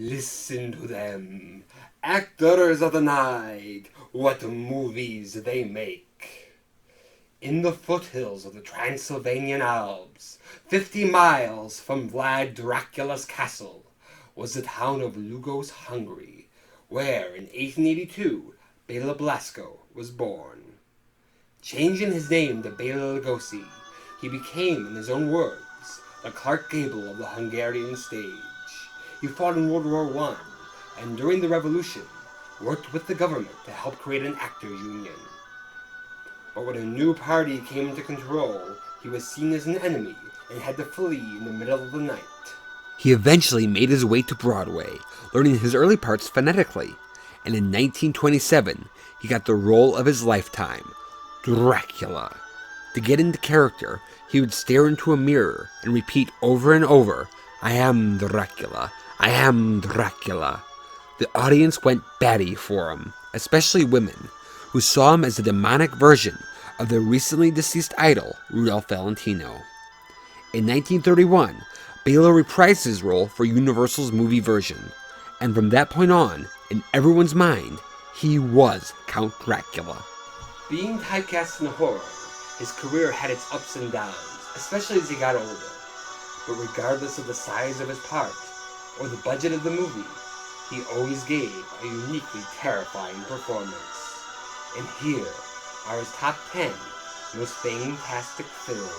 Listen to them, actors of the night, what movies they make. In the foothills of the Transylvanian Alps, 50 miles from Vlad Dracula's castle, was the town of Lugos, Hungary, where in 1882 Bela Lugosi was born. Changing his name to Bela Lugosi, he became, in his own words, the Clark Gable of the Hungarian stage. He fought in World War I, and during the Revolution, worked with the government to help create an actors' union. But when a new party came into control, he was seen as an enemy and had to flee in the middle of the night. He eventually made his way to Broadway, learning his early parts phonetically, and in 1927, he got the role of his lifetime, Dracula. To get into character, he would stare into a mirror and repeat over and over, "I am Dracula, I am Dracula." The audience went batty for him, especially women, who saw him as a demonic version of their recently deceased idol, Rudolph Valentino. In 1931, Bela reprised his role for Universal's movie version, and from that point on, in everyone's mind, he was Count Dracula. Being typecast in horror, his career had its ups and downs, especially as he got older. But regardless of the size of his part, or the budget of the movie, he always gave a uniquely terrifying performance. And here are his top 10 most fantastic films.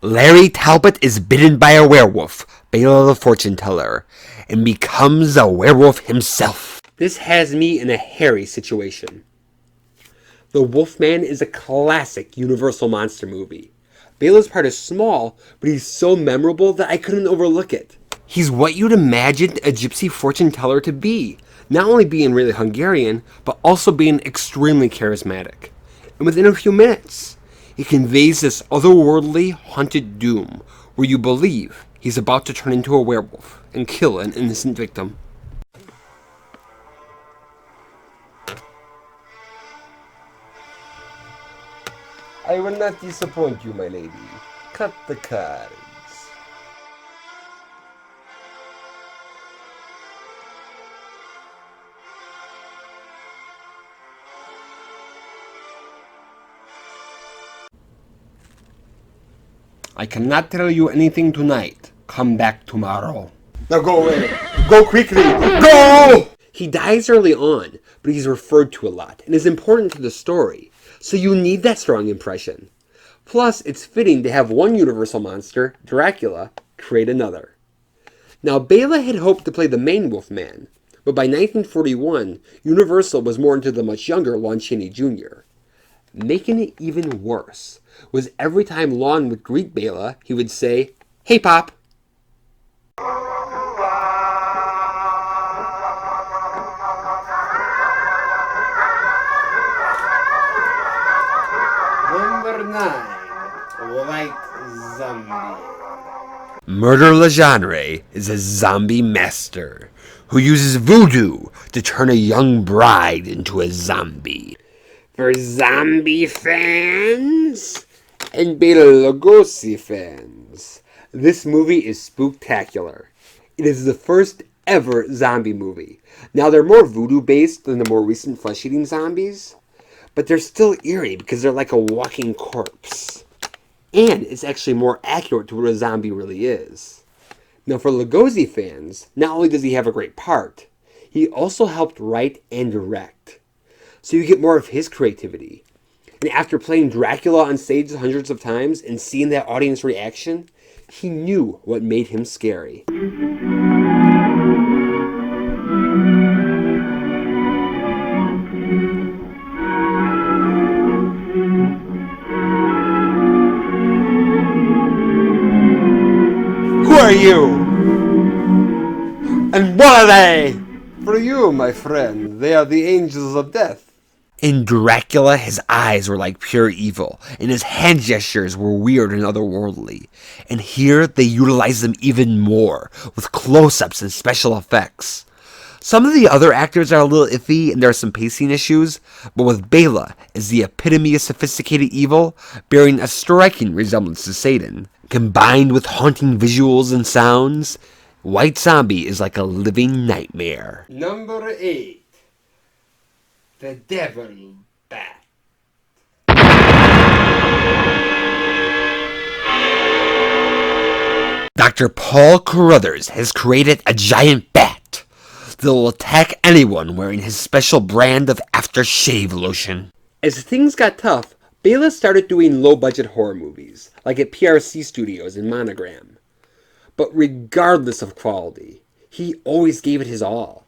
Larry Talbot is bitten by a werewolf, Bela the Fortune Teller, and becomes a werewolf himself. This has me in a hairy situation. The Wolfman is a classic Universal monster movie. Bela's part is small, but he's so memorable that I couldn't overlook it. He's what you'd imagine a gypsy fortune teller to be, not only being really Hungarian, but also being extremely charismatic. And within a few minutes, he conveys this otherworldly, haunted doom, where you believe he's about to turn into a werewolf and kill an innocent victim. I will not disappoint you, my lady. Cut the cards. I cannot tell you anything tonight. Come back tomorrow. Now go away. Go quickly. Go! He dies early on, but he's referred to a lot and is important to the story, so you need that strong impression. Plus, it's fitting to have one Universal monster, Dracula, create another. Now, Bela had hoped to play the main Wolfman, but by 1941, Universal was more into the much younger Lon Chaney Jr. Making it even worse was every time Lon would greet Bela, he would say, "Hey, Pop." Number 9, White Zombie. Murder Legendre is a zombie master who uses voodoo to turn a young bride into a zombie. For zombie fans and Bela Lugosi fans, this movie is spooktacular. It is the first ever zombie movie. Now, they're more voodoo based than the more recent flesh-eating zombies, but they're still eerie because they're like a walking corpse. And it's actually more accurate to what a zombie really is. Now, for Lugosi fans, not only does he have a great part, he also helped write and direct. So you get more of his creativity. And after playing Dracula on stage hundreds of times and seeing that audience reaction, he knew what made him scary. Who are you? And what are they? For you, my friend, they are the angels of death. In Dracula, his eyes were like pure evil, and his hand gestures were weird and otherworldly. And here, they utilize them even more, with close-ups and special effects. Some of the other actors are a little iffy, and there are some pacing issues, but with Bela as the epitome of sophisticated evil, bearing a striking resemblance to Satan, combined with haunting visuals and sounds, White Zombie is like a living nightmare. Number 8. The Devil Bat. Dr. Paul Carruthers has created a giant bat that will attack anyone wearing his special brand of aftershave lotion. As things got tough, Bela started doing low-budget horror movies, like at PRC Studios in Monogram. But regardless of quality, he always gave it his all.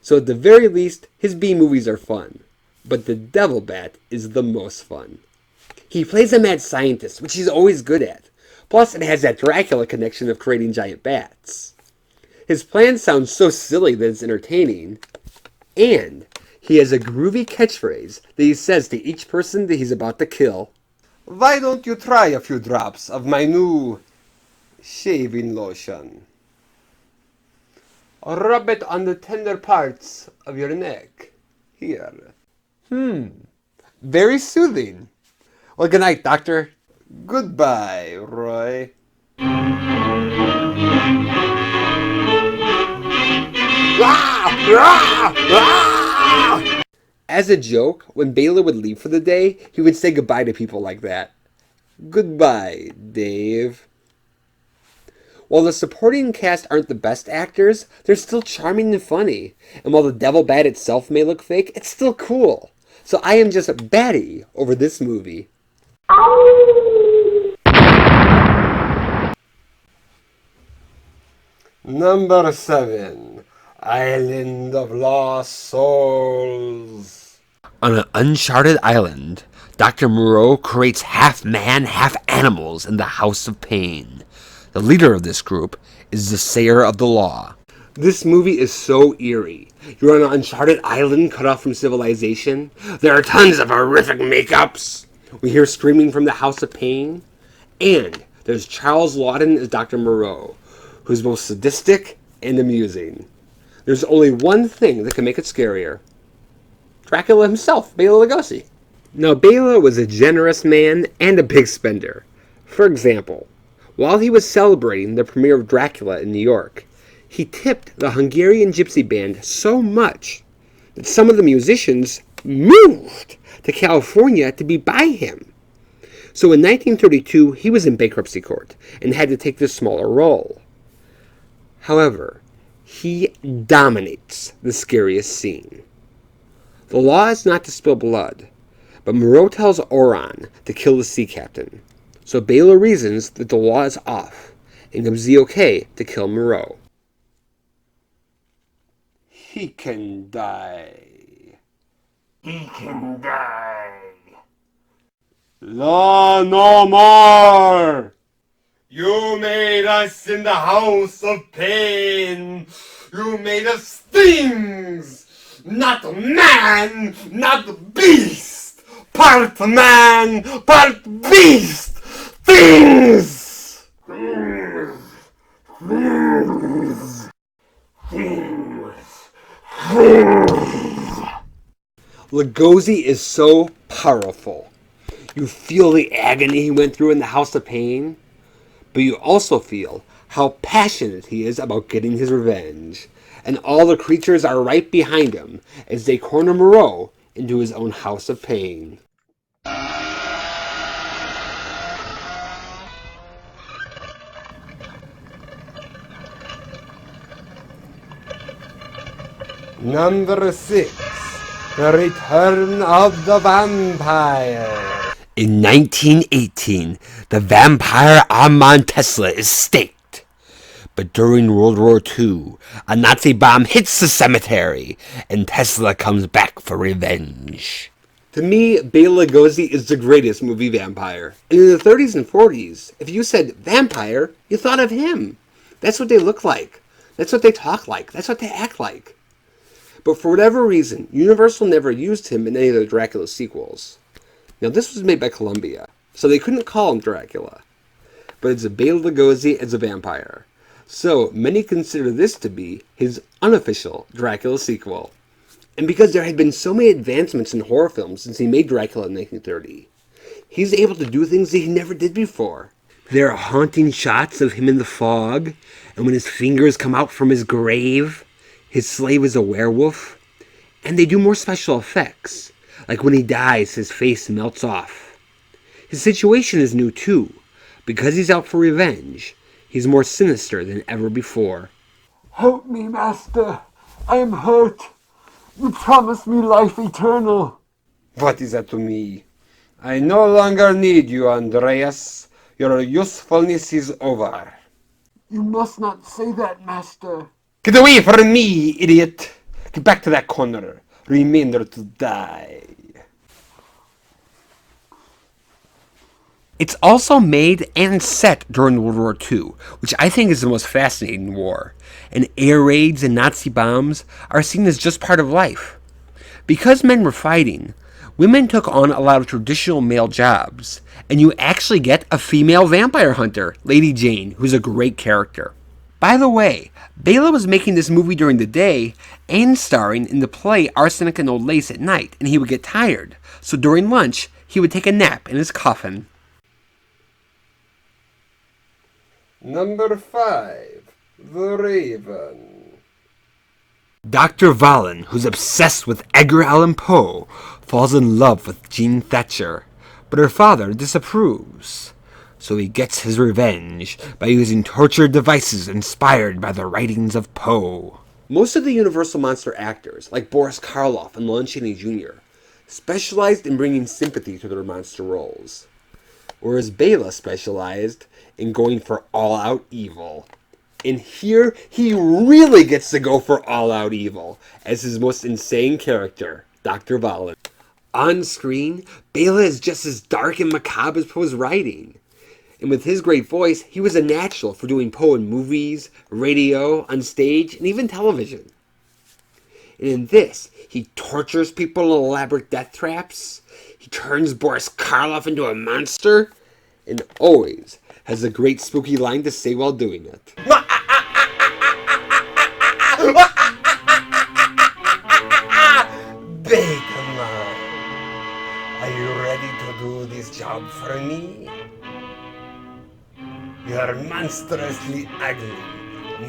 So at the very least, his B movies are fun. But the Devil Bat is the most fun. He plays a mad scientist, which he's always good at. Plus, it has that Dracula connection of creating giant bats. His plan sounds so silly that it's entertaining. And he has a groovy catchphrase that he says to each person that he's about to kill. Why don't you try a few drops of my new shaving lotion? Rub it on the tender parts of your neck. Here. Very soothing. Well, good night, Doctor. Goodbye, Roy. As a joke, when Bela would leave for the day, he would say goodbye to people like that. Goodbye, Dave. While the supporting cast aren't the best actors, they're still charming and funny. And while the Devil Bat itself may look fake, it's still cool. So I am just batty over this movie. Number 7. Island of Lost Souls. On an uncharted island, Dr. Moreau creates half man, half animals in the House of Pain. The leader of this group is the Sayer of the Law. This movie is so eerie. You're on an uncharted island cut off from civilization. There are tons of horrific makeups. We hear screaming from the House of Pain. And there's Charles Laughton as Dr. Moreau, who's both sadistic and amusing. There's only one thing that can make it scarier. Dracula himself, Bela Lugosi. Now, Bela was a generous man and a big spender. For example, while he was celebrating the premiere of Dracula in New York, he tipped the Hungarian gypsy band so much that some of the musicians moved to California to be by him. So in 1932, he was in bankruptcy court and had to take this smaller role. However, he dominates the scariest scene. The law is not to spill blood, but Moreau tells Oron to kill the sea captain. So Bela reasons that the law is off and gives the okay to kill Moreau. He can die. He can die. Law no more! You made us in the House of Pain. You made us things. Not man, not beast. Part man, part beast. Things. Lugosi is so powerful. You feel the agony he went through in the House of Pain, but you also feel how passionate he is about getting his revenge. And all the creatures are right behind him as they corner Moreau into his own House of Pain. Number 6. The Return of the Vampire. In 1918, the vampire Armand Tesla is staked. But during World War II, a Nazi bomb hits the cemetery, and Tesla comes back for revenge. To me, Bela Lugosi is the greatest movie vampire. And in the 30s and 40s, if you said vampire, you thought of him. That's what they look like. That's what they talk like. That's what they act like. But for whatever reason, Universal never used him in any of the Dracula sequels. Now this was made by Columbia, so they couldn't call him Dracula. But it's a Bela Lugosi as a vampire. So many consider this to be his unofficial Dracula sequel. And because there had been so many advancements in horror films since he made Dracula in 1930, he's able to do things that he never did before. There are haunting shots of him in the fog, and when his fingers come out from his grave, his slave is a werewolf. And they do more special effects, like when he dies, his face melts off. His situation is new too. Because he's out for revenge, he's more sinister than ever before. Help me, Master. I am hurt. You promised me life eternal. What is that to me? I no longer need you, Andreas. Your usefulness is over. You must not say that, Master. Get away from me, idiot! Get back to that corner. Remain there to die. It's also made and set during World War II, which I think is the most fascinating war. And air raids and Nazi bombs are seen as just part of life. Because men were fighting, women took on a lot of traditional male jobs, and you actually get a female vampire hunter, Lady Jane, who's a great character. By the way, Bela was making this movie during the day and starring in the play Arsenic and Old Lace at night, and he would get tired, so during lunch, he would take a nap in his coffin. Number 5. The Raven. Dr. Valen, who's obsessed with Edgar Allan Poe, falls in love with Jean Thatcher, but her father disapproves. So he gets his revenge by using torture devices inspired by the writings of Poe. Most of the Universal monster actors, like Boris Karloff and Lon Chaney Jr., specialized in bringing sympathy to their monster roles, whereas Bela specialized in going for all-out evil. And here, he really gets to go for all-out evil as his most insane character, Dr. Valen. On screen, Bela is just as dark and macabre as Poe's writing. And with his great voice, he was a natural for doing Poe in movies, radio, on stage, and even television. And in this, he tortures people in elaborate death traps, he turns Boris Karloff into a monster, and always has a great spooky line to say while doing it. Bateman, are you ready to do this job for me? You're monstrously ugly.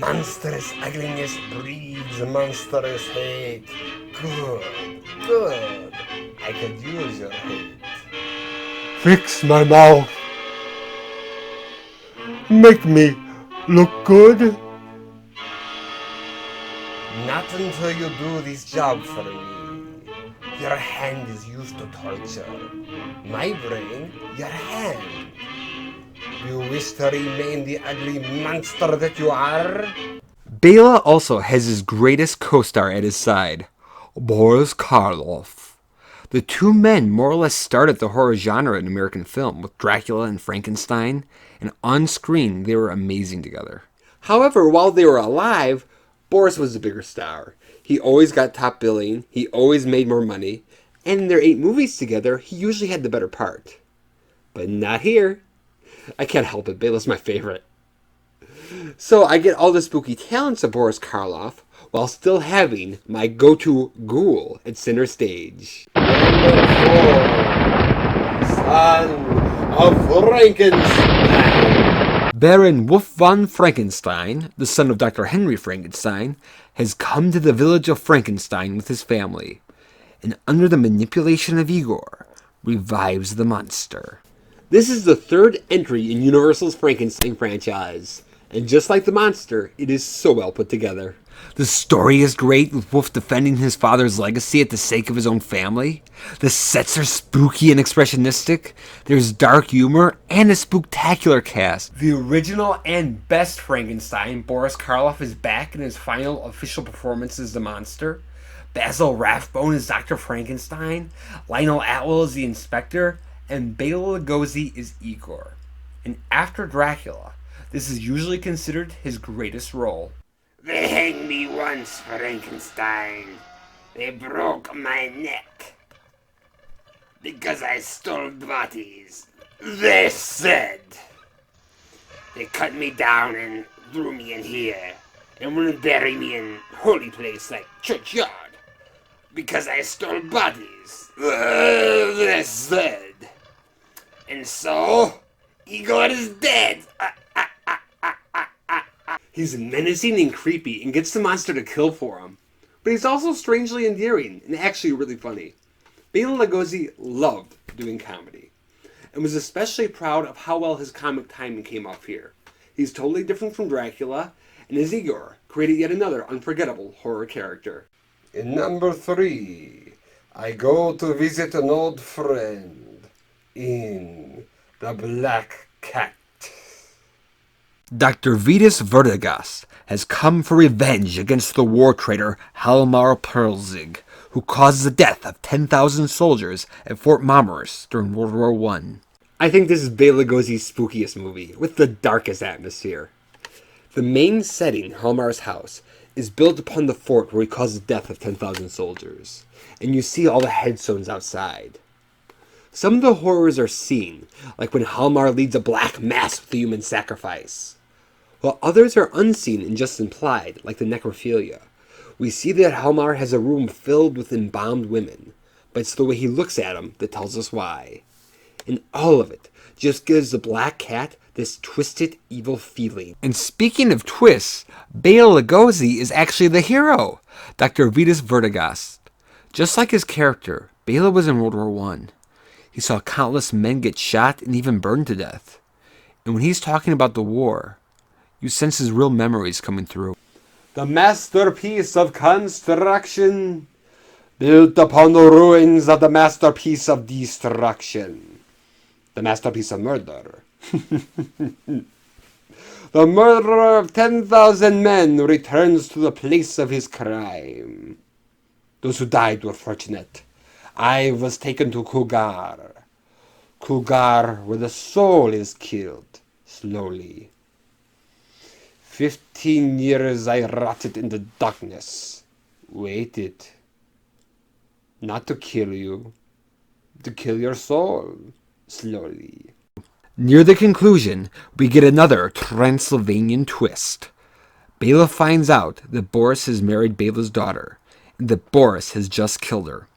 Monstrous ugliness breeds monstrous hate. Good, good. I could use your hate. Fix my mouth. Make me look good. Not until you do this job for me. Your hand is used to torture. My brain, your hand. You wish to remain the ugly monster that you are? Bela also has his greatest co-star at his side, Boris Karloff. The two men more or less started the horror genre in American film with Dracula and Frankenstein, and on screen they were amazing together. However, while they were alive, Boris was the bigger star. He always got top billing, he always made more money, and in their 8 movies together, he usually had the better part. But not here. I can't help it, Bela's my favorite. So I get all the spooky talents of Boris Karloff while still having my go-to ghoul at center stage. Number 4. Son of Frankenstein. Baron Wolf von Frankenstein, the son of Dr. Henry Frankenstein, has come to the village of Frankenstein with his family, and under the manipulation of Igor, revives the monster. This is the 3rd entry in Universal's Frankenstein franchise, and just like the monster, it is so well put together. The story is great, with Wolf defending his father's legacy at the sake of his own family. The sets are spooky and expressionistic. There's dark humor and a spooktacular cast. The original and best Frankenstein, Boris Karloff, is back in his final official performance as the monster. Basil Rathbone is Dr. Frankenstein. Lionel Atwill is the inspector. And Bela Lugosi is Igor. And after Dracula, this is usually considered his greatest role. They hanged me once, Frankenstein. They broke my neck because I stole bodies. They said. They cut me down and threw me in here and wouldn't bury me in holy place like churchyard because I stole bodies. They said. And so, Igor is dead. He's menacing and creepy and gets the monster to kill for him. But he's also strangely endearing and actually really funny. Bela Lugosi loved doing comedy and was especially proud of how well his comic timing came off here. He's totally different from Dracula, and as Igor created yet another unforgettable horror character. In number 3, I go to visit an old friend in The Black Cat. Dr. Vitus Vertigast has come for revenge against the war traitor Halmar Perlzig, who caused the death of 10,000 soldiers at Fort Marmaris during World War I. I think this is Bela Lugosi's spookiest movie, with the darkest atmosphere. The main setting, Halmar's house, is built upon the fort where he caused the death of 10,000 soldiers, and you see all the headstones outside. Some of the horrors are seen, like when Halmar leads a black mass with a human sacrifice, while others are unseen and just implied, like the necrophilia. We see that Halmar has a room filled with embalmed women, but it's the way he looks at them that tells us why. And all of it just gives the Black Cat this twisted, evil feeling. And speaking of twists, Bela Lugosi is actually the hero, Dr. Vitus Vertigast. Just like his character, Bela was in World War I. He saw countless men get shot and even burned to death. And when he's talking about the war, you sense his real memories coming through. The masterpiece of construction, built upon the ruins of the masterpiece of destruction. The masterpiece of murder. The murderer of 10,000 men returns to the place of his crime. Those who died were fortunate. I was taken to Cougar. Cougar, where the soul is killed, slowly. 15 years I rotted in the darkness. Waited. Not to kill you. To kill your soul. Slowly. Near the conclusion, we get another Transylvanian twist. Bela finds out that Boris has married Bela's daughter, and that Boris has just killed her.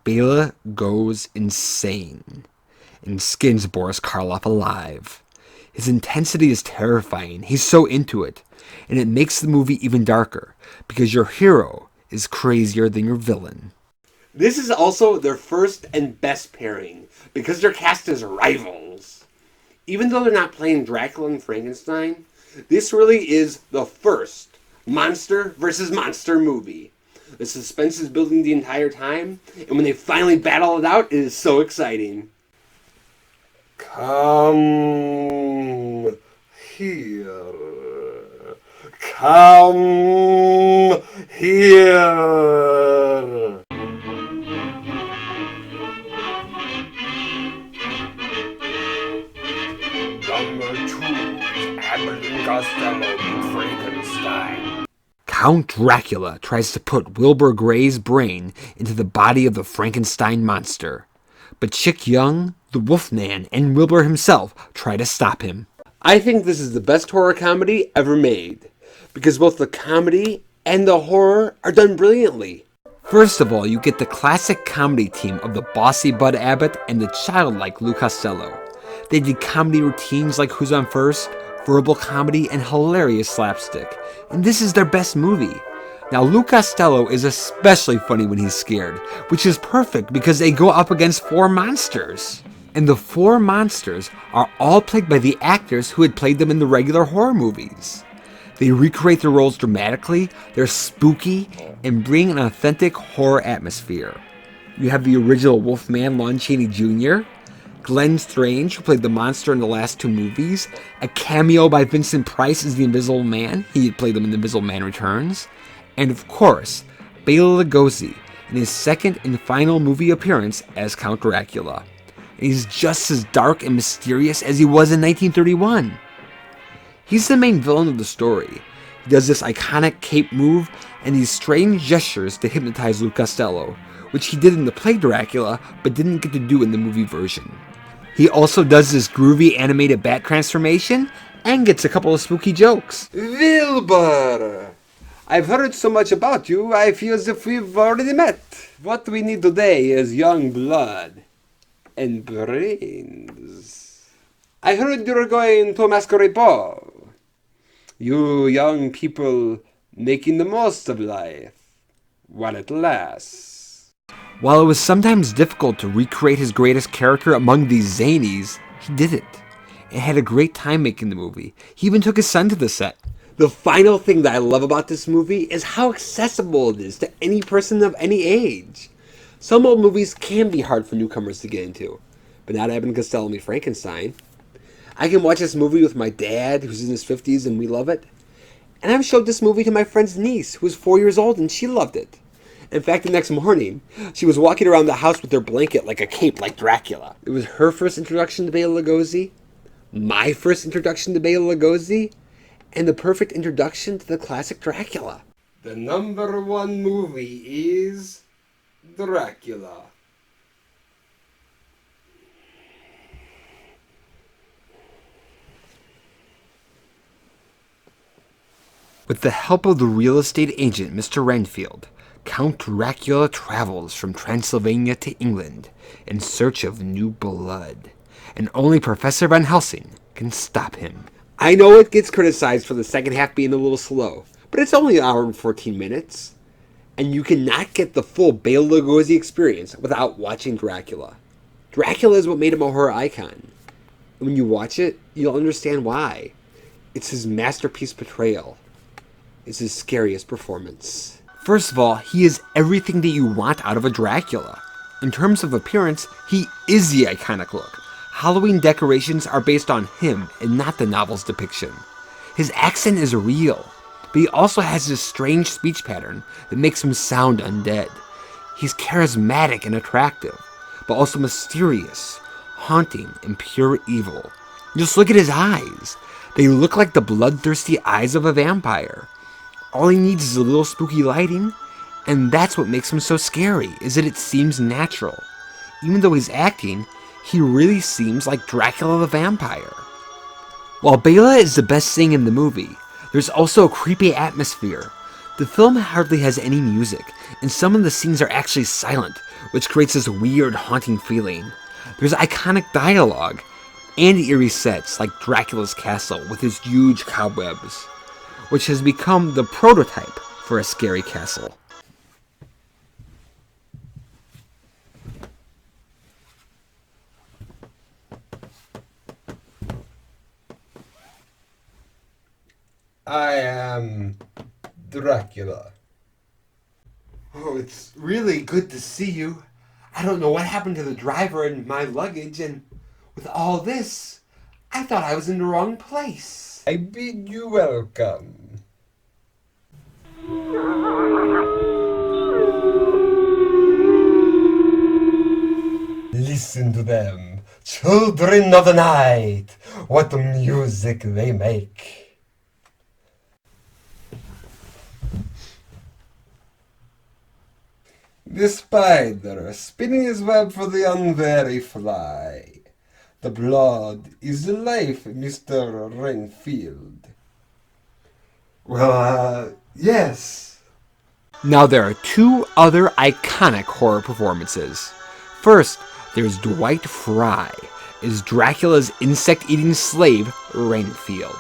Bela goes insane and skins Boris Karloff alive. His intensity is terrifying. He's so into it, and it makes the movie even darker because your hero is crazier than your villain. This is also their first and best pairing because they're cast as rivals. Even though they're not playing Dracula and Frankenstein, this really is the first monster versus monster movie. The suspense is building the entire time, and when they finally battle it out, it is so exciting. Come here. Come here. Number 2 is Abbott and Costello meet Frankenstein. Count Dracula tries to put Wilbur Gray's brain into the body of the Frankenstein monster, but Chick Young, the Wolfman, and Wilbur himself try to stop him. I think this is the best horror comedy ever made, because both the comedy and the horror are done brilliantly. First of all, you get the classic comedy team of the bossy Bud Abbott and the childlike Lou Costello. They did comedy routines like Who's on First, verbal comedy, and hilarious slapstick. And this is their best movie. Now, Lou Costello is especially funny when he's scared, which is perfect because they go up against 4 monsters. And the 4 monsters are all played by the actors who had played them in the regular horror movies. They recreate their roles dramatically, they're spooky, and bring an authentic horror atmosphere. You have the original Wolfman, Lon Chaney Jr., Glenn Strange, who played the monster in the last 2 movies, a cameo by Vincent Price as the Invisible Man, he had played them in The Invisible Man Returns, and of course, Bela Lugosi in his second and final movie appearance as Count Dracula. And he's just as dark and mysterious as he was in 1931. He's the main villain of the story, He does this iconic cape move and these strange gestures to hypnotize Lou Costello, which he did in the play Dracula, but didn't get to do in the movie version. He also does this groovy animated bat transformation, and gets a couple of spooky jokes. Wilbur! I've heard so much about you, I feel as if we've already met. What we need today is young blood and brains. I heard you're going to a masquerade ball. You young people making the most of life while it lasts. While it was sometimes difficult to recreate his greatest character among these zanies, he did it. And had a great time making the movie. He even took his son to the set. The final thing that I love about this movie is how accessible it is to any person of any age. Some old movies can be hard for newcomers to get into, but not Abbott and Costello Meet Frankenstein. I can watch this movie with my dad, who's in his 50s, and we love it. And I've showed this movie to my friend's niece, who was 4 years old, and she loved it. In fact, the next morning, she was walking around the house with her blanket like a cape, like Dracula. It was her first introduction to Bela Lugosi, my first introduction to Bela Lugosi, and the perfect introduction to the classic Dracula. The #1 movie is Dracula. With the help of the real estate agent, Mr. Renfield, Count Dracula travels from Transylvania to England in search of new blood, and only Professor Van Helsing can stop him. I know it gets criticized for the second half being a little slow, but it's only an hour and 14 minutes, and you cannot get the full Bela Lugosi experience without watching Dracula. Dracula is what made him a horror icon. And when you watch it, you'll understand why. It's his masterpiece portrayal. It's his scariest performance. First of all, he is everything that you want out of a Dracula. In terms of appearance, he is the iconic look. Halloween decorations are based on him and not the novel's depiction. His accent is real, but he also has this strange speech pattern that makes him sound undead. He's charismatic and attractive, but also mysterious, haunting, and pure evil. Just look at his eyes. They look like the bloodthirsty eyes of a vampire. All he needs is a little spooky lighting, and that's what makes him so scary, is that it seems natural. Even though he's acting, he really seems like Dracula the vampire. While Bela is the best thing in the movie, there's also a creepy atmosphere. The film hardly has any music, and some of the scenes are actually silent, which creates this weird, haunting feeling. There's iconic dialogue, and eerie sets like Dracula's castle with its huge cobwebs, which has become the prototype for a scary castle. I am Dracula. Oh, it's really good to see you. I don't know what happened to the driver and my luggage, and with all this, I thought I was in the wrong place. I bid you welcome. Listen to them, children of the night. What music they make. The spider spinning his web for the unwary fly. The blood is the life, Mr. Renfield. Well, yes. Now there are two other iconic horror performances. First, there's Dwight Fry as Dracula's insect-eating slave, Renfield.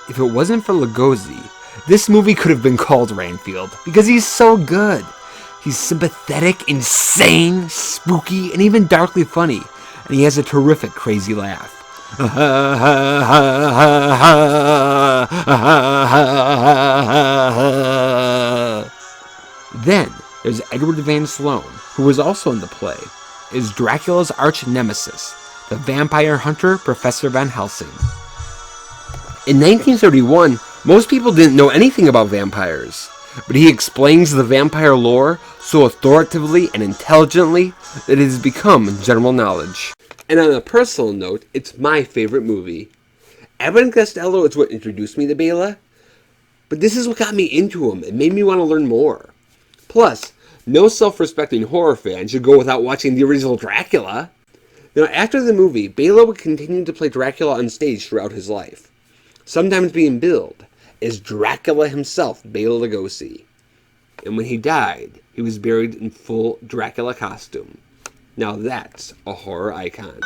If it wasn't for Lugosi, this movie could have been called Renfield, because he's so good. He's sympathetic, insane, spooky, and even darkly funny, and he has a terrific crazy laugh. Then there's Edward Van Sloan, who was also in the play, is Dracula's arch nemesis, the vampire hunter Professor Van Helsing. In 1931, most people didn't know anything about vampires, but he explains the vampire lore so authoritatively and intelligently that it has become general knowledge. And on a personal note, it's my favorite movie. Abbott and Costello is what introduced me to Bela, But this is what got me into him. It made me want to learn more. Plus, no self-respecting horror fan should go without watching the original Dracula. Now, after the movie, Bela would continue to play Dracula on stage throughout his life, sometimes being billed as Dracula himself, Bela Lugosi. And when he died, he was buried in full Dracula costume. Now that's a horror icon.